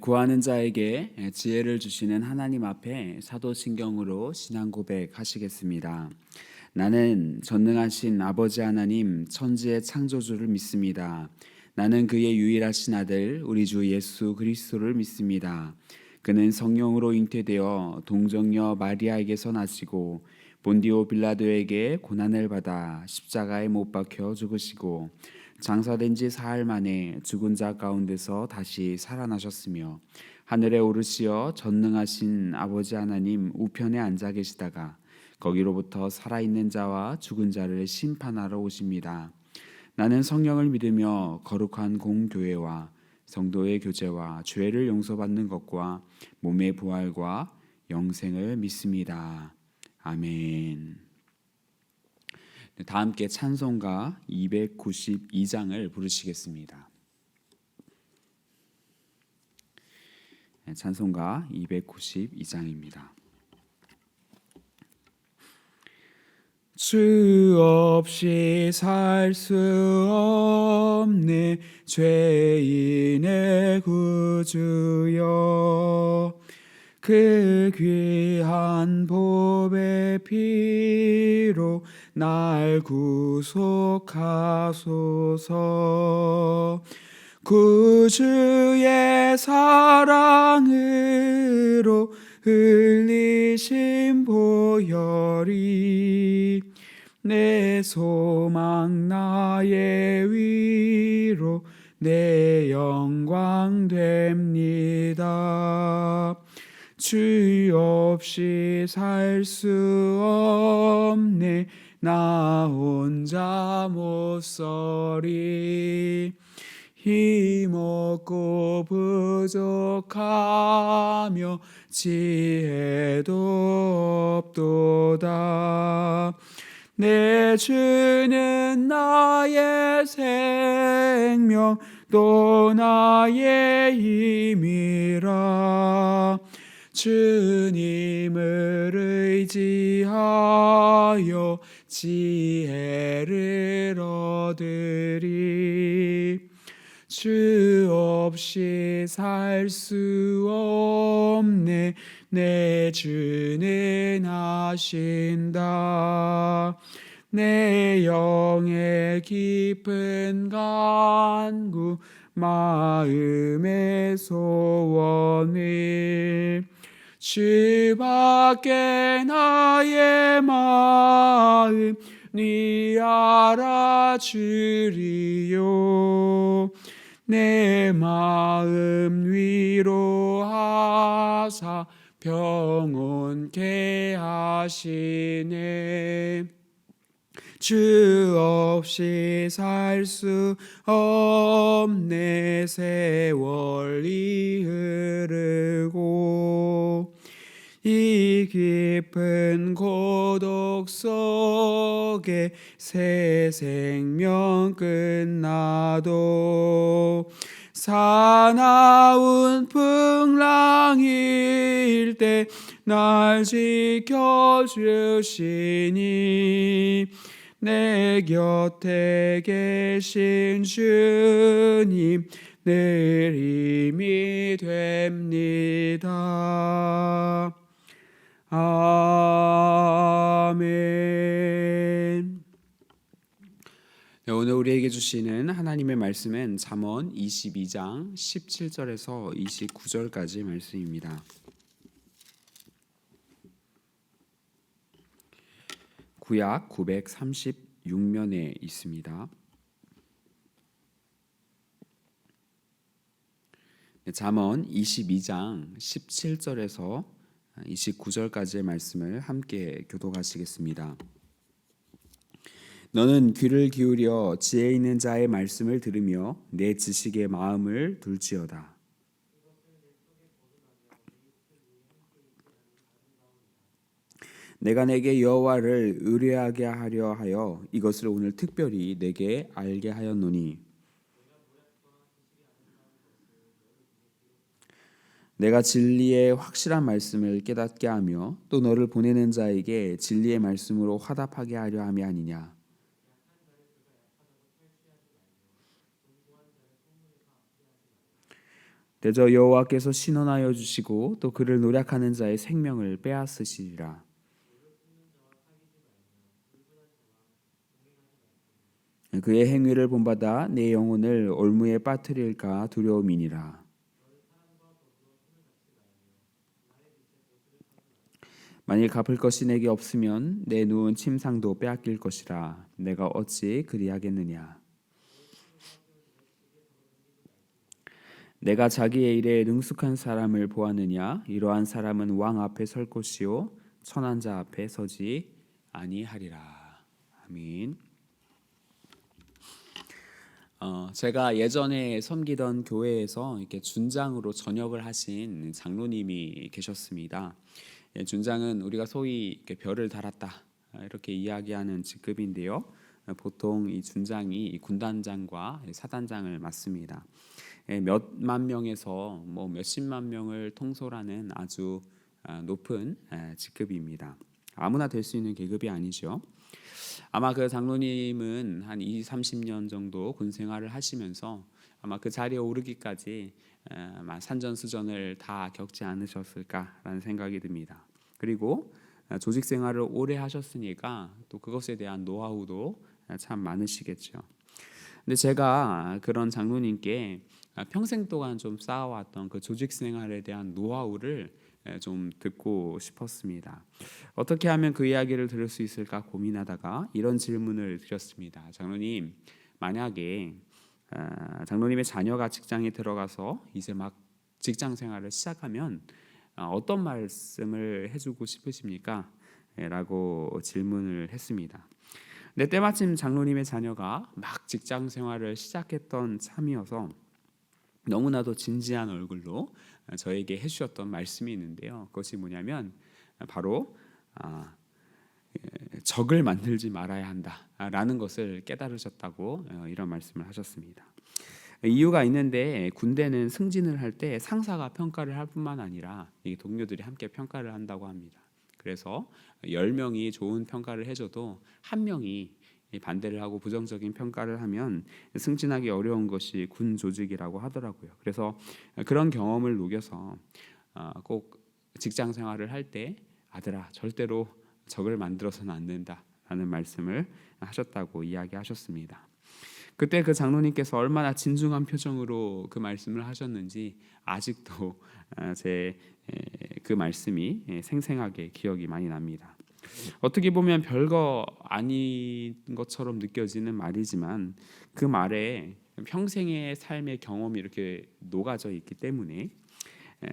구하는 자에게 지혜를 주시는 하나님 앞에 사도신경으로 신앙 고백하시겠습니다. 나는 전능하신 아버지 하나님 천지의 창조주를 믿습니다. 나는 그의 유일하신 아들 우리 주 예수 그리스도를 믿습니다. 그는 성령으로 잉태되어 동정녀 마리아에게서 나시고 본디오 빌라도에게 고난을 받아 십자가에 못 박혀 죽으시고 장사된 지 사흘 만에 죽은 자 가운데서 다시 살아나셨으며 하늘에 오르시어 전능하신 아버지 하나님 우편에 앉아 계시다가 거기로부터 살아있는 자와 죽은 자를 심판하러 오십니다. 나는 성령을 믿으며 거룩한 공교회와 성도의 교제와 죄를 용서받는 것과 몸의 부활과 영생을 믿습니다. 아멘. 다 함께 찬송가 292장을 부르시겠습니다. 찬송가 292장입니다. 주 없이 살 수 없네 죄인의 구주여 그 귀한 보배 피로 날 구속하소서. 구주의 사랑으로 흘리신 보혈이 내 소망 나의 위로 내 영광 됩니다. 주 없이 살 수 없네 나 혼자 못 서리. 힘없고 부족하며 지혜도 없도다. 내 주는 나의 생명 또 나의 힘이라. 주님을 의지하여 지혜를 얻으리. 주 없이 살 수 없네 내 주는 하신다. 내 영의 깊은 간구 마음의 소원을 주밖에 나의 마음 네 알아주리요. 내 마음 위로하사 평온케 하시네. 주 없이 살 수 없네 세월이 흐르고 이 깊은 고독 속에 새 생명 끝나도 사나운 풍랑일 때 날 지켜주시니 내 곁에 계신 주님 늘 힘이 됩니다. 아멘. 오늘 우리에게 주시는 하나님의 말씀은 잠언 22장 17절에서 29절까지 말씀입니다. 구약 936면에 있습니다. 잠언 22장 17절에서 29절까지의 말씀을 함께 교독하시겠습니다. 너는 귀를 기울여 지혜 있는 자의 말씀을 들으며 내 지식의 마음을 둘지어다. 내가 내게 여호와를 의뢰하게 하려 하여 이것을 오늘 특별히 내게 알게 하였노니 내가 진리의 확실한 말씀을 깨닫게 하며 또 너를 보내는 자에게 진리의 말씀으로 화답하게 하려 함이 아니냐. 대저 여호와께서 신원하여 주시고 또 그를 노략하는 자의 생명을 빼앗으시리라. 그의 행위를 본받아 내 영혼을 올무에 빠뜨릴까 두려움이니라. 만일 갚을 것이 내게 없으면 내 누운 침상도 빼앗길 것이라. 내가 어찌 그리하겠느냐. 내가 자기의 일에 능숙한 사람을 보았느냐. 이러한 사람은 왕 앞에 설 것이요 천한 자 앞에 서지 아니하리라. 아멘. 제가 예전에 섬기던 교회에서 이렇게 준장으로 전역을 하신 장로님이 계셨습니다. 준장은 우리가 소위 이렇게 별을 달았다 이렇게 이야기하는 직급인데요. 보통 이 준장이 군단장과 사단장을 맡습니다. 몇만 명에서 뭐 몇십만 명을 통솔하는 아주 높은 직급입니다. 아무나 될 수 있는 계급이 아니죠. 아마 그 장로님은 한 20-30년 정도 군 생활을 하시면서 아마 그 자리에 오르기까지 산전수전을 다 겪지 않으셨을까라는 생각이 듭니다. 그리고 조직 생활을 오래 하셨으니까 또 그것에 대한 노하우도 참 많으시겠죠. 근데 제가 그런 장로님께 평생 동안 좀 쌓아왔던 그 조직 생활에 대한 노하우를 좀 듣고 싶었습니다. 어떻게 하면 그 이야기를 들을 수 있을까 고민하다가 이런 질문을 드렸습니다. 장로님, 만약에 장로님의 자녀가 직장에 들어가서 이제 막 직장 생활을 시작하면 어떤 말씀을 해주고 싶으십니까? 라고 질문을 했습니다. 근데 때마침 장로님의 자녀가 막 직장 생활을 시작했던 참이어서 너무나도 진지한 얼굴로 저에게 해주셨던 말씀이 있는데요. 그것이 뭐냐면 바로 적을 만들지 말아야 한다라는 것을 깨달으셨다고 이런 말씀을 하셨습니다. 이유가 있는데 군대는 승진을 할 때 상사가 평가를 할 뿐만 아니라 동료들이 함께 평가를 한다고 합니다. 그래서 10명이 좋은 평가를 해줘도 한 명이 반대를 하고 부정적인 평가를 하면 승진하기 어려운 것이 군 조직이라고 하더라고요. 그래서 그런 경험을 녹여서 꼭 직장 생활을 할 때 아들아 절대로 적을 만들어서는 안 된다라는 말씀을 하셨다고 이야기하셨습니다. 그때 그 장로님께서 얼마나 진중한 표정으로 그 말씀을 하셨는지 아직도 제 그 말씀이 생생하게 기억이 많이 납니다. 어떻게 보면 별거 아닌 것처럼 느껴지는 말이지만 그 말에 평생의 삶의 경험이 이렇게 녹아져 있기 때문에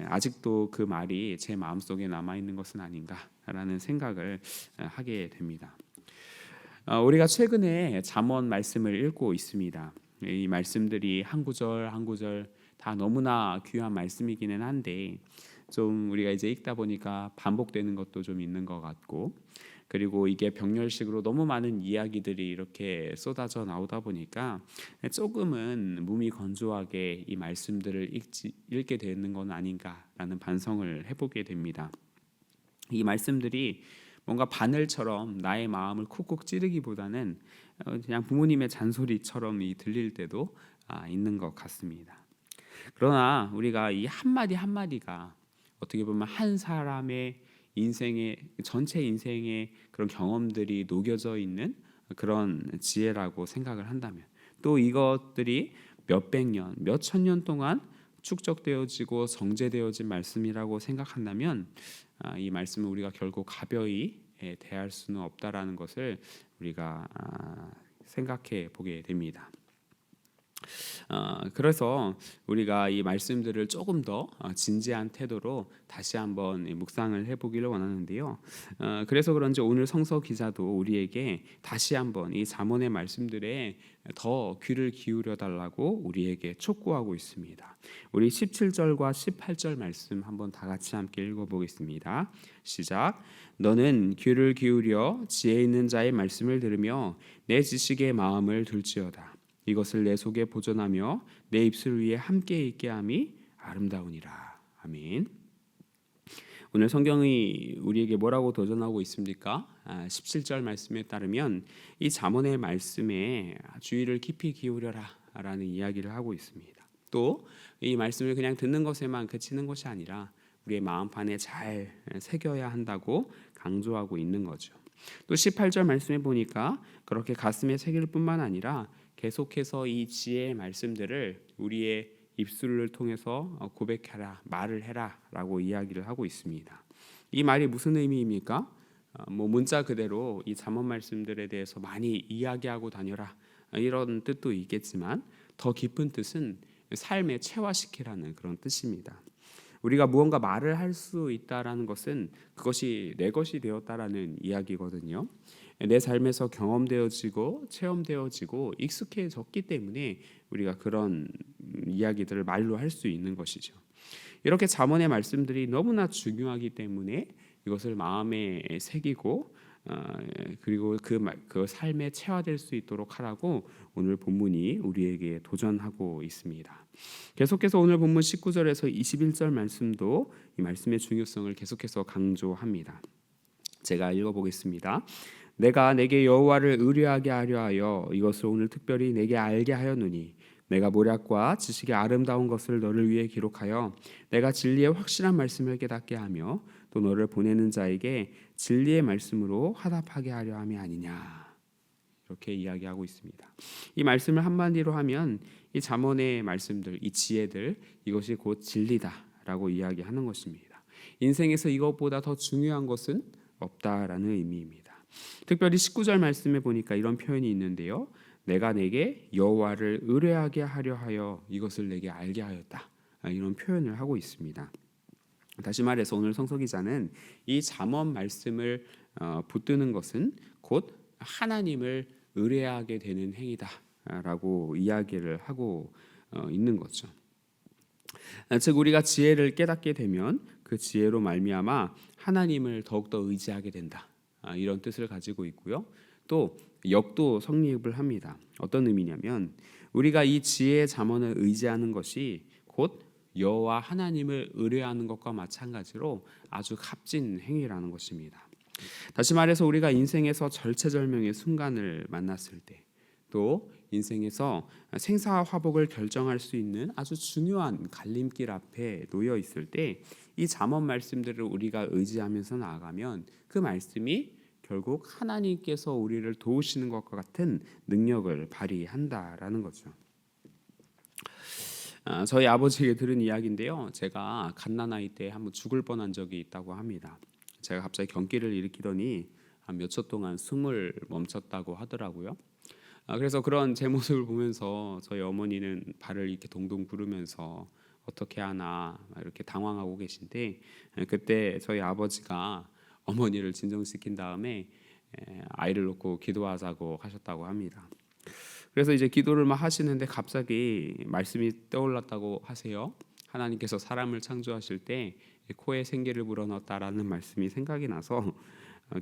아직도 그 말이 제 마음속에 남아있는 것은 아닌가라는 생각을 하게 됩니다. 우리가 최근에 잠언 말씀을 읽고 있습니다. 이 말씀들이 한 구절 한 구절 다 너무나 귀한 말씀이기는 한데 좀 우리가 이제 읽다 보니까 반복되는 것도 좀 있는 것 같고, 그리고 이게 병렬식으로 너무 많은 이야기들이 이렇게 쏟아져 나오다 보니까 조금은 몸이 건조하게 이 말씀들을 읽게 되는 건 아닌가라는 반성을 해보게 됩니다. 이 말씀들이 뭔가 바늘처럼 나의 마음을 쿡쿡 찌르기보다는 그냥 부모님의 잔소리처럼 들릴 때도 있는 것 같습니다. 그러나 우리가 이 한마디 한마디가 어떻게 보면 한 사람의 인생의 전체 인생의 그런 경험들이 녹여져 있는 그런 지혜라고 생각을 한다면, 또 이것들이 몇백 년, 몇천 년 동안 축적되어지고 정제되어진 말씀이라고 생각한다면 이 말씀을 우리가 결코 가벼이 대할 수는 없다라는 것을 우리가 생각해 보게 됩니다. 그래서 우리가 이 말씀들을 조금 더 진지한 태도로 다시 한번 묵상을 해보기를 원하는데요. 그래서 그런지 오늘 성서 기자도 우리에게 다시 한번 이 잠언의 말씀들에 더 귀를 기울여 달라고 우리에게 촉구하고 있습니다. 우리 17절과 18절 말씀 한번 다 같이 함께 읽어보겠습니다. 시작. 너는 귀를 기울여 지혜 있는 자의 말씀을 들으며 내 지식의 마음을 둘지어다. 이것을 내 속에 보존하며 내 입술 위에 함께 있게 함이 아름다우니라. 아멘. 오늘 성경이 우리에게 뭐라고 도전하고 있습니까? 17절 말씀에 따르면 이 잠언의 말씀에 주의를 깊이 기울여라 라는 이야기를 하고 있습니다. 또 이 말씀을 그냥 듣는 것에만 그치는 것이 아니라 우리의 마음판에 잘 새겨야 한다고 강조하고 있는 거죠. 또 18절 말씀에 보니까 그렇게 가슴에 새길 뿐만 아니라 계속해서 이 지혜의 말씀들을 우리의 입술을 통해서 고백하라, 말을 해라라고 이야기를 하고 있습니다. 이 말이 무슨 의미입니까? 문자 그대로 이 잠언 말씀들에 대해서 많이 이야기하고 다녀라 이런 뜻도 있겠지만 더 깊은 뜻은 삶에 체화시키라는 그런 뜻입니다. 우리가 무언가 말을 할 수 있다라는 것은 그것이 내 것이 되었다라는 이야기거든요. 내 삶에서 경험되어지고 체험되어지고 익숙해졌기 때문에 우리가 그런 이야기들을 말로 할 수 있는 것이죠. 이렇게 잠언의 말씀들이 너무나 중요하기 때문에 이것을 마음에 새기고 그리고 그 삶에 체화될 수 있도록 하라고 오늘 본문이 우리에게 도전하고 있습니다. 계속해서 오늘 본문 19절에서 21절 말씀도 이 말씀의 중요성을 계속해서 강조합니다. 제가 읽어보겠습니다. 내가 내게 여호와를 의뢰하게 하려 하여 이것을 오늘 특별히 내게 알게 하였노니 내가 모략과 지식의 아름다운 것을 너를 위해 기록하여 내가 진리의 확실한 말씀을 깨닫게 하며 또 너를 보내는 자에게 진리의 말씀으로 화답하게 하려 함이 아니냐. 이렇게 이야기하고 있습니다. 이 말씀을 한마디로 하면 이 잠언의 말씀들, 이 지혜들 이것이 곧 진리다라고 이야기하는 것입니다. 인생에서 이것보다 더 중요한 것은 없다라는 의미입니다. 특별히 19절 말씀에 보니까 이런 표현이 있는데요. 내가 내게 여호와를 의뢰하게 하려 하여 이것을 내게 알게 하였다. 이런 표현을 하고 있습니다. 다시 말해서 오늘 성서 기자는 이 잠언 말씀을 붙드는 것은 곧 하나님을 의뢰하게 되는 행위다라고 이야기를 하고 있는 거죠. 즉 우리가 지혜를 깨닫게 되면 그 지혜로 말미암아 하나님을 더욱더 의지하게 된다. 이런 뜻을 가지고 있고요. 또 역도 성립을 합니다. 어떤 의미냐면 우리가 이 지혜의 잠언을 의지하는 것이 곧 여호와 하나님을 의뢰하는 것과 마찬가지로 아주 값진 행위라는 것입니다. 다시 말해서 우리가 인생에서 절체절명의 순간을 만났을 때 또 인생에서 생사와 화복을 결정할 수 있는 아주 중요한 갈림길 앞에 놓여 있을 때 이 잠언 말씀들을 우리가 의지하면서 나아가면 그 말씀이 결국 하나님께서 우리를 도우시는 것과 같은 능력을 발휘한다라는 거죠. 저희 아버지에게 들은 이야기인데요. 제가 갓난아이 때 한번 죽을 뻔한 적이 있다고 합니다. 제가 갑자기 경기를 일으키더니 한 몇 초 동안 숨을 멈췄다고 하더라고요. 그래서 그런 제 모습을 보면서 저희 어머니는 발을 이렇게 동동 구르면서 어떻게 하나 이렇게 당황하고 계신데 그때 저희 아버지가 어머니를 진정시킨 다음에 아이를 놓고 기도하자고 하셨다고 합니다. 그래서 이제 기도를 막 하시는데 갑자기 말씀이 떠올랐다고 하세요. 하나님께서 사람을 창조하실 때 코에 생기를 불어넣었다라는 말씀이 생각이 나서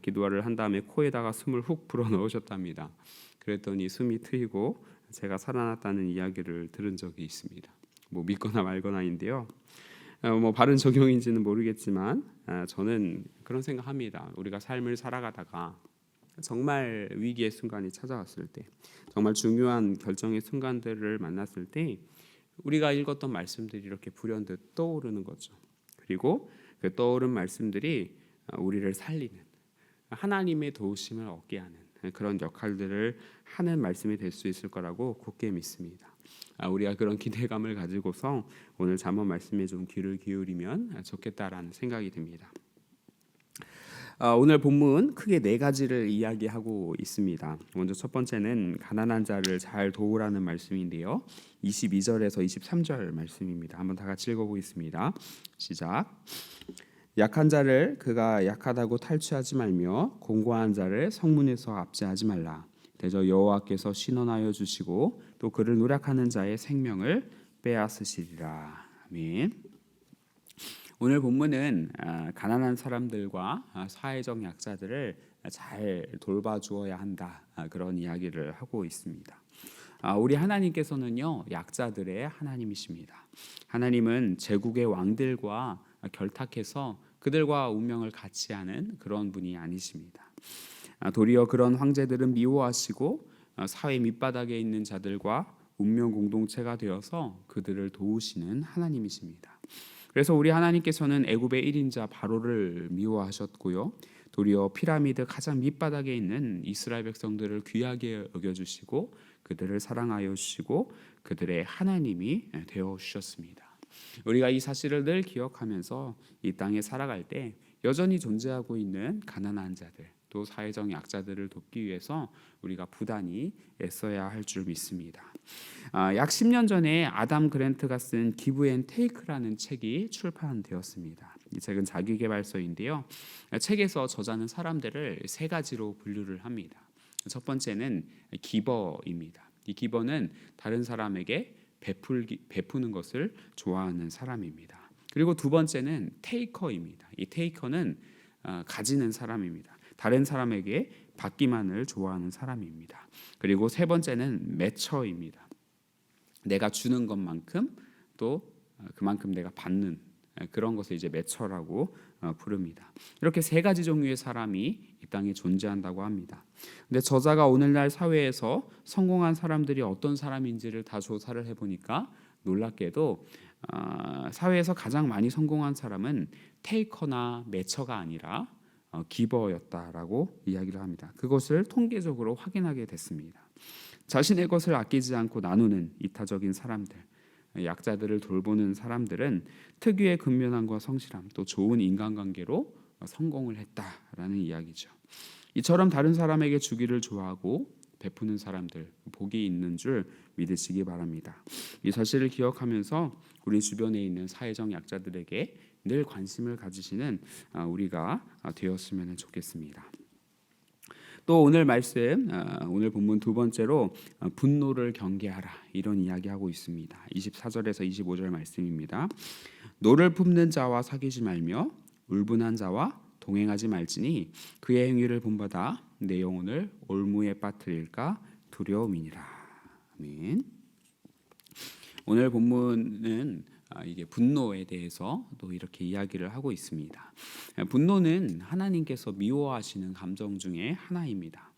기도를 한 다음에 코에다가 숨을 훅 불어넣으셨답니다. 그랬더니 숨이 트이고 제가 살아났다는 이야기를 들은 적이 있습니다. 뭐 믿거나 말거나인데요. 바른 적용인지는 모르겠지만 저는 그런 생각합니다. 우리가 삶을 살아가다가 정말 위기의 순간이 찾아왔을 때, 정말 중요한 결정의 순간들을 만났을 때 우리가 읽었던 말씀들이 이렇게 불현듯 떠오르는 거죠. 그리고 그 떠오른 말씀들이 우리를 살리는 하나님의 도우심을 얻게 하는 그런 역할들을 하는 말씀이 될 수 있을 거라고 굳게 믿습니다. 우리가 그런 기대감을 가지고서 오늘 잠언 말씀에 좀 귀를 기울이면 좋겠다라는 생각이 듭니다. 오늘 본문 크게 네 가지를 이야기하고 있습니다. 먼저 첫 번째는 가난한 자를 잘 도우라는 말씀인데요. 22절에서 23절 말씀입니다. 한번 다 같이 읽어보겠습니다. 시작. 약한 자를 그가 약하다고 탈취하지 말며 공고한 자를 성문에서 압제하지 말라. 대저 여호와께서 신원하여 주시고 또 그를 노력하는 자의 생명을 빼앗으시리라. 아멘. 오늘 본문은 가난한 사람들과 사회적 약자들을 잘 돌봐주어야 한다 그런 이야기를 하고 있습니다. 우리 하나님께서는요 약자들의 하나님이십니다. 하나님은 제국의 왕들과 결탁해서 그들과 운명을 같이 하는 그런 분이 아니십니다. 도리어 그런 황제들은 미워하시고 사회 밑바닥에 있는 자들과 운명 공동체가 되어서 그들을 도우시는 하나님이십니다. 그래서 우리 하나님께서는 애굽의 1인자 바로를 미워하셨고요. 도리어 피라미드 가장 밑바닥에 있는 이스라엘 백성들을 귀하게 여겨주시고 그들을 사랑하여 주시고 그들의 하나님이 되어 주셨습니다. 우리가 이 사실을 늘 기억하면서 이 땅에 살아갈 때 여전히 존재하고 있는 가난한 자들 또 사회적 약자들을 돕기 위해서 우리가 부단히 애써야 할 줄 믿습니다. 약 10년 전에 아담 그랜트가 쓴 기브 앤 테이크라는 책이 출판되었습니다. 이 책은 자기계발서인데요. 책에서 저자는 사람들을 세 가지로 분류를 합니다. 첫 번째는 기버입니다. 이 기버는 다른 사람에게 베푸는 것을 좋아하는 사람입니다. 그리고 두 번째는 테이커입니다. 이 테이커는 가지는 사람입니다. 다른 사람에게 받기만을 좋아하는 사람입니다. 그리고 세 번째는 매처입니다. 내가 주는 것만큼 또 그만큼 내가 받는 그런 것을 이제 매처라고 부릅니다. 이렇게 세 가지 종류의 사람이 이 땅에 존재한다고 합니다. 근데 저자가 오늘날 사회에서 성공한 사람들이 어떤 사람인지를 다 조사를 해보니까 놀랍게도 사회에서 가장 많이 성공한 사람은 테이커나 매처가 아니라 기버였다라고 이야기를 합니다. 그것을 통계적으로 확인하게 됐습니다. 자신의 것을 아끼지 않고 나누는 이타적인 사람들, 약자들을 돌보는 사람들은 특유의 근면함과 성실함, 또 좋은 인간관계로 성공을 했다라는 이야기죠. 이처럼 다른 사람에게 주기를 좋아하고 베푸는 사람들, 복이 있는 줄 믿으시기 바랍니다. 이 사실을 기억하면서 우리 주변에 있는 사회적 약자들에게 늘 관심을 가지시는 우리가 되었으면 좋겠습니다. 또 오늘 말씀, 오늘 본문 두 번째로 분노를 경계하라 이런 이야기하고 있습니다. 24절에서 25절 말씀입니다. 노를 품는 자와 사귀지 말며 울분한 자와 동행하지 말지니 그의 행위를 본받아 내 영혼을 올무에 빠뜨릴까 두려움이니라. 아멘. 오늘 본문은 이게 분노에 대해서 또 이렇게 이야기를 하고 있습니다. 분노는 하나님께서 미워하시는 감정 중에 하나입니다.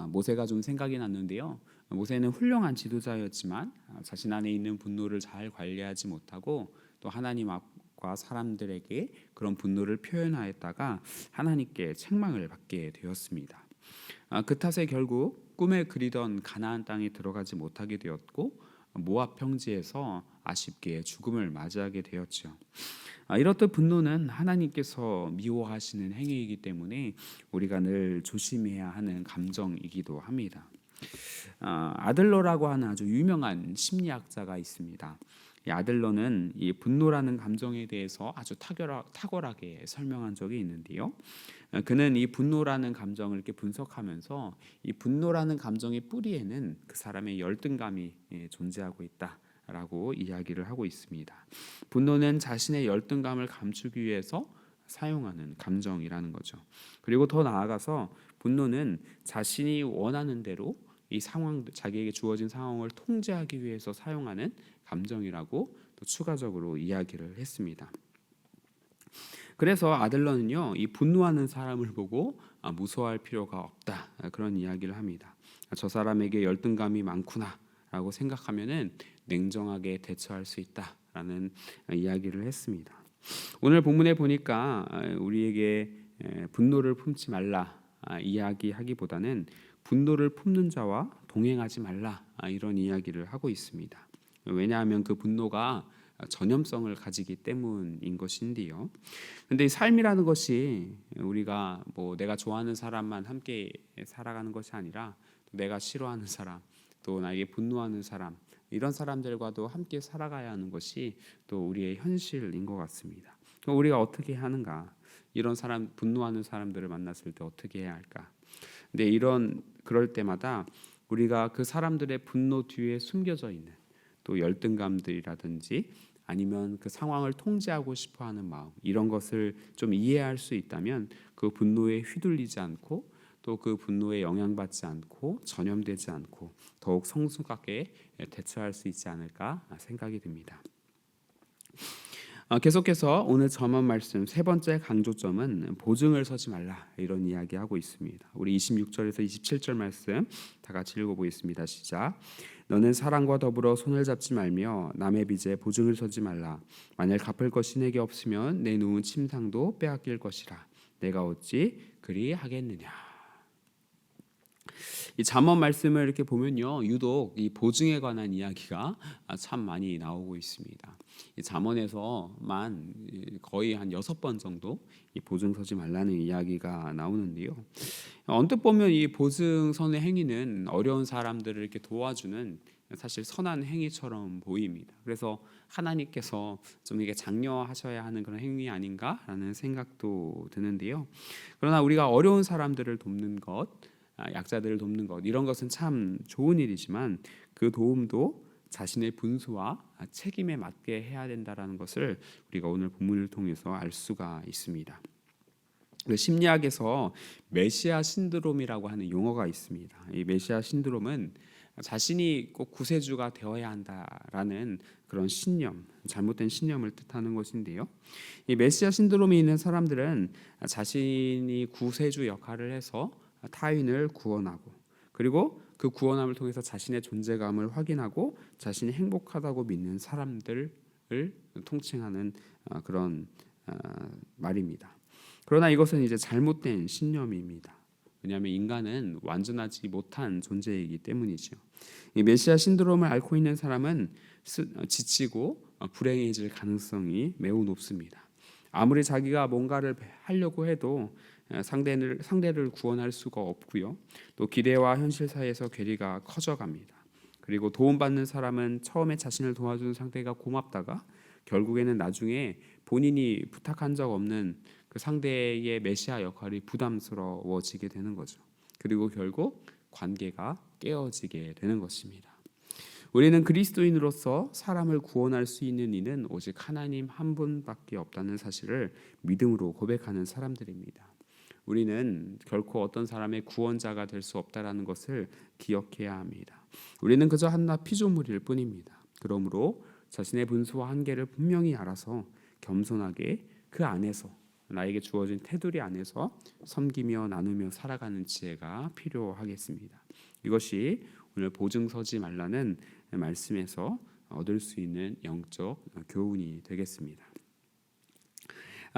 모세가 좀 생각이 났는데요. 모세는 훌륭한 지도자였지만 자신 안에 있는 분노를 잘 관리하지 못하고 또 하나님 앞과 사람들에게 그런 분노를 표현하였다가 하나님께 책망을 받게 되었습니다. 그 탓에 결국 꿈에 그리던 가나안 땅에 들어가지 못하게 되었고 모압 평지에서 아쉽게 죽음을 맞이하게 되었죠. 이렇듯 분노는 하나님께서 미워하시는 행위이기 때문에 우리가 늘 조심해야 하는 감정이기도 합니다. 아들러라고 하는 아주 유명한 심리학자가 있습니다. 이 아들러는 이 분노라는 감정에 대해서 아주 탁월하게 설명한 적이 있는데요. 그는 이 분노라는 감정을 이렇게 분석하면서 이 분노라는 감정의 뿌리에는 그 사람의 열등감이 존재하고 있다라고 이야기를 하고 있습니다. 분노는 자신의 열등감을 감추기 위해서 사용하는 감정이라는 거죠. 그리고 더 나아가서 분노는 자신이 원하는 대로 이 상황, 자기에게 주어진 상황을 통제하기 위해서 사용하는 감정이라고 또 추가적으로 이야기를 했습니다. 그래서 아들러는요, 이 분노하는 사람을 보고 무서워할 필요가 없다 그런 이야기를 합니다. 저 사람에게 열등감이 많구나라고 생각하면은 냉정하게 대처할 수 있다라는 이야기를 했습니다. 오늘 본문에 보니까 우리에게 분노를 품지 말라 이야기하기보다는 분노를 품는 자와 동행하지 말라 이런 이야기를 하고 있습니다. 왜냐하면 그 분노가 전염성을 가지기 때문인 것인데요. 그런데 이 삶이라는 것이 우리가 뭐 내가 좋아하는 사람만 함께 살아가는 것이 아니라 내가 싫어하는 사람, 또 나에게 분노하는 사람, 이런 사람들과도 함께 살아가야 하는 것이 또 우리의 현실인 것 같습니다. 그럼 우리가 어떻게 하는가? 이런 사람, 분노하는 사람들을 만났을 때 어떻게 해야 할까? 근데 그럴 때마다 우리가 그 사람들의 분노 뒤에 숨겨져 있는 또 열등감들이라든지 아니면 그 상황을 통제하고 싶어하는 마음, 이런 것을 좀 이해할 수 있다면 그 분노에 휘둘리지 않고 또 그 분노에 영향받지 않고 전염되지 않고 더욱 성숙하게 대처할 수 있지 않을까 생각이 듭니다. 계속해서 오늘 전원 말씀 세 번째 강조점은 보증을 서지 말라 이런 이야기하고 있습니다. 우리 26절에서 27절 말씀 다 같이 읽어보겠습니다. 시작. 너는 사랑과 더불어 손을 잡지 말며 남의 빚에 보증을 서지 말라. 만일 갚을 것이 내게 없으면 내 누운 침상도 빼앗길 것이라. 내가 어찌 그리 하겠느냐. 이 잠언 말씀을 이렇게 보면요, 유독 이 보증에 관한 이야기가 참 많이 나오고 있습니다. 이 잠언에서만 거의 한 6번 정도 이 보증 서지 말라는 이야기가 나오는데요. 언뜻 보면 이 보증 서는 행위는 어려운 사람들을 이렇게 도와주는 사실 선한 행위처럼 보입니다. 그래서 하나님께서 좀 이게 장려하셔야 하는 그런 행위 아닌가라는 생각도 드는데요. 그러나 우리가 어려운 사람들을 돕는 것, 약자들을 돕는 것, 이런 것은 참 좋은 일이지만 그 도움도 자신의 분수와 책임에 맞게 해야 된다라는 것을 우리가 오늘 본문을 통해서 알 수가 있습니다. 심리학에서 메시아 신드롬이라고 하는 용어가 있습니다. 이 메시아 신드롬은 자신이 꼭 구세주가 되어야 한다라는 그런 신념, 잘못된 신념을 뜻하는 것인데요. 이 메시아 신드롬이 있는 사람들은 자신이 구세주 역할을 해서 타인을 구원하고, 그리고 그 구원함을 통해서 자신의 존재감을 확인하고 자신이 행복하다고 믿는 사람들을 통칭하는 그런 말입니다. 그러나 이것은 이제 잘못된 신념입니다. 왜냐하면 인간은 완전하지 못한 존재이기 때문이죠. 이 메시아 신드롬을 앓고 있는 사람은 지치고 불행해질 가능성이 매우 높습니다. 아무리 자기가 뭔가를 하려고 해도 상대를 구원할 수가 없고요. 또 기대와 현실 사이에서 괴리가 커져갑니다. 그리고 도움받는 사람은 처음에 자신을 도와준 상대가 고맙다가 결국에는 나중에 본인이 부탁한 적 없는 그 상대의 메시아 역할이 부담스러워지게 되는 거죠. 그리고 결국 관계가 깨어지게 되는 것입니다. 우리는 그리스도인으로서 사람을 구원할 수 있는 이는 오직 하나님 한 분밖에 없다는 사실을 믿음으로 고백하는 사람들입니다. 우리는 결코 어떤 사람의 구원자가 될 수 없다라는 것을 기억해야 합니다. 우리는 그저 한낱 피조물일 뿐입니다. 그러므로 자신의 분수와 한계를 분명히 알아서 겸손하게 그 안에서, 나에게 주어진 테두리 안에서 섬기며 나누며 살아가는 지혜가 필요하겠습니다. 이것이 오늘 보증 서지 말라는 말씀에서 얻을 수 있는 영적 교훈이 되겠습니다.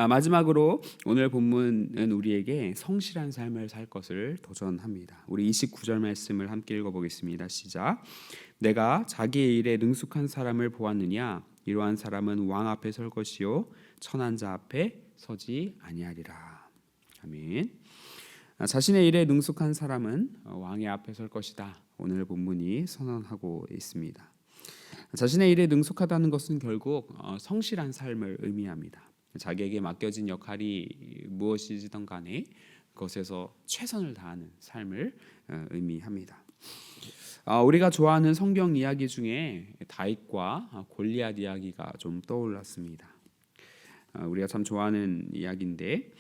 마지막으로 오늘 본문은 우리에게 성실한 삶을 살 것을 도전합니다. 우리 29절 말씀을 함께 읽어보겠습니다. 시작. 내가 자기의 일에 능숙한 사람을 보았느냐? 이러한 사람은 왕 앞에 설 것이요 천한 자 앞에 서지 아니하리라. 아멘. 자신의 일에 능숙한 사람은 왕의 앞에 설 것이다. 오늘 본문이 선언하고 있습니다. 자신의 일에 능숙하다는 것은 결국 성실한 삶을 의미합니다. 자기에게 맡겨진 역할이 무엇이든 간에 그것에서 최선을 다하는 삶을 의미합니다. 우리가 좋아하는 성경 이야기 중에 다윗과 골리앗 이야기가 좀 떠올랐습니다. 우리가 참 좋아하는 이야기인데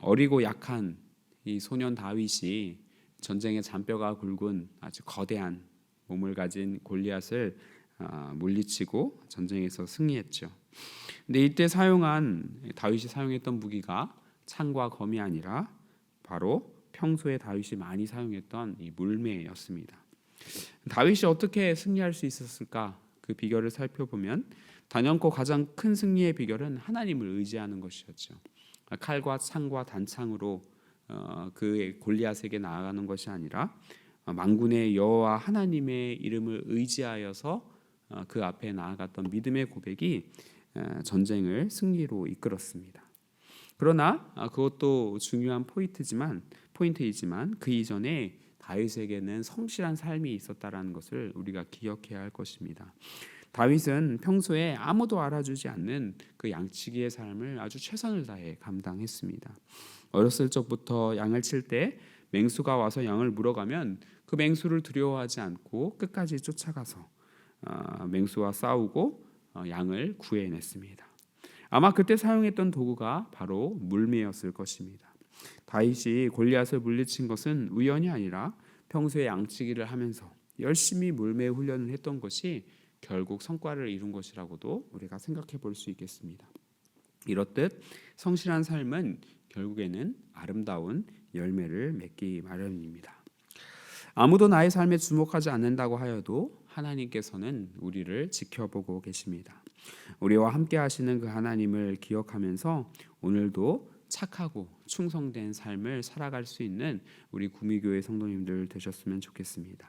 어리고 약한 이 소년 다윗이 전쟁의 잔뼈가 굵은 아주 거대한 몸을 가진 골리앗을 물리치고 전쟁에서 승리했죠. 근데 이때 다윗이 사용했던 무기가 창과 검이 아니라 바로 평소에 다윗이 많이 사용했던 이 물매였습니다. 다윗이 어떻게 승리할 수 있었을까? 그 비결을 살펴보면 단연코 가장 큰 승리의 비결은 하나님을 의지하는 것이었죠. 칼과 창과 단창으로 그 골리앗에게 나아가는 것이 아니라 만군의 여호와 하나님의 이름을 의지하여서 그 앞에 나아갔던 믿음의 고백이 전쟁을 승리로 이끌었습니다. 그러나 그것도 중요한 포인트이지만 그 이전에 다윗에게는 성실한 삶이 있었다라는 것을 우리가 기억해야 할 것입니다. 다윗은 평소에 아무도 알아주지 않는 그 양치기의 삶을 아주 최선을 다해 감당했습니다. 어렸을 적부터 양을 칠 때 맹수가 와서 양을 물어가면 그 맹수를 두려워하지 않고 끝까지 쫓아가서 맹수와 싸우고 양을 구해냈습니다. 아마 그때 사용했던 도구가 바로 물매였을 것입니다. 다윗이 골리앗을 물리친 것은 우연이 아니라 평소에 양치기를 하면서 열심히 물매 훈련을 했던 것이 결국 성과를 이룬 것이라고도 우리가 생각해 볼 수 있겠습니다. 이렇듯 성실한 삶은 결국에는 아름다운 열매를 맺기 마련입니다. 아무도 나의 삶에 주목하지 않는다고 하여도 하나님께서는 우리를 지켜보고 계십니다. 우리와 함께 하시는 그 하나님을 기억하면서 오늘도 착하고 충성된 삶을 살아갈 수 있는 우리 구미교회 성도님들 되셨으면 좋겠습니다.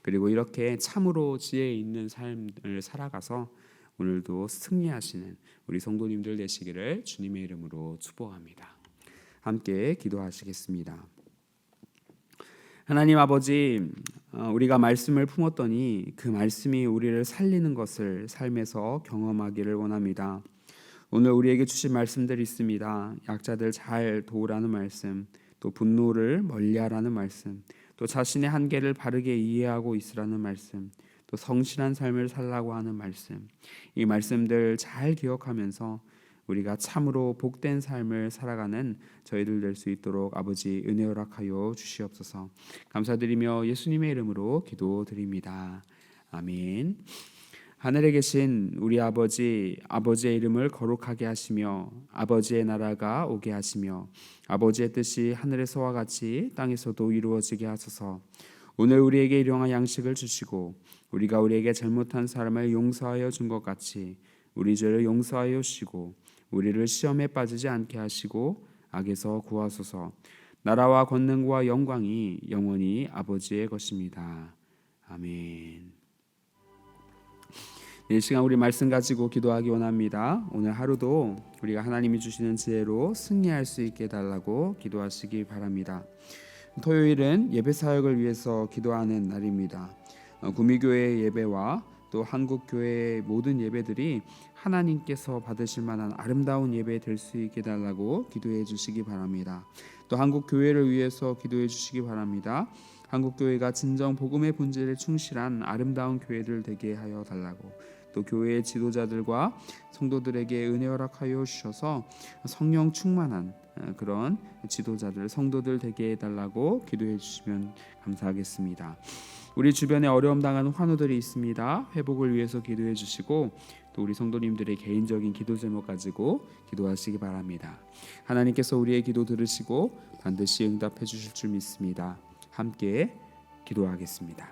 그리고 이렇게 참으로 지혜 있는 삶을 살아가서 오늘도 승리하시는 우리 성도님들 되시기를 주님의 이름으로 축복합니다. 함께 기도하시겠습니다. 하나님 아버지, 우리가 말씀을 품었더니 그 말씀이 우리를 살리는 것을 삶에서 경험하기를 원합니다. 오늘 우리에게 주신 말씀들이 있습니다. 약자들 잘 도우라는 말씀, 또 분노를 멀리하라는 말씀, 또 자신의 한계를 바르게 이해하고 있으라는 말씀, 또 성실한 삶을 살라고 하는 말씀. 이 말씀들 잘 기억하면서 우리가 참으로 복된 삶을 살아가는 저희들 될 수 있도록 아버지 은혜 허락하여 주시옵소서. 감사드리며 예수님의 이름으로 기도드립니다. 아멘. 하늘에 계신 우리 아버지, 아버지의 이름을 거룩하게 하시며 아버지의 나라가 오게 하시며 아버지의 뜻이 하늘에서와 같이 땅에서도 이루어지게 하소서. 오늘 우리에게 일용할 양식을 주시고 우리가 우리에게 잘못한 사람을 용서하여 준 것 같이 우리 죄를 용서하여 주시고 우리를 시험에 빠지지 않게 하시고 악에서 구하소서. 나라와 권능과 영광이 영원히 아버지의 것입니다. 아멘. 이 시간 우리 말씀 가지고 기도하기 원합니다. 오늘 하루도 우리가 하나님이 주시는 지혜로 승리할 수 있게 해달라고 기도하시기 바랍니다. 토요일은 예배 사역을 위해서 기도하는 날입니다. 구미교회 예배와 또 한국교회의 모든 예배들이 하나님께서 받으실 만한 아름다운 예배 될 수 있게 해달라고 기도해 주시기 바랍니다. 또 한국교회를 위해서 기도해 주시기 바랍니다. 한국교회가 진정 복음의 본질에 충실한 아름다운 교회들 되게 하여 달라고, 또 교회의 지도자들과 성도들에게 은혜 허락하여 주셔서 성령 충만한 그런 지도자들, 성도들 되게 해달라고 기도해 주시면 감사하겠습니다. 우리 주변에 어려움 당하는 환우들이 있습니다. 회복을 위해서 기도해 주시고 또 우리 성도님들의 개인적인 기도 제목 가지고 기도하시기 바랍니다. 하나님께서 우리의 기도 들으시고 반드시 응답해 주실 줄 믿습니다. 함께 기도하겠습니다.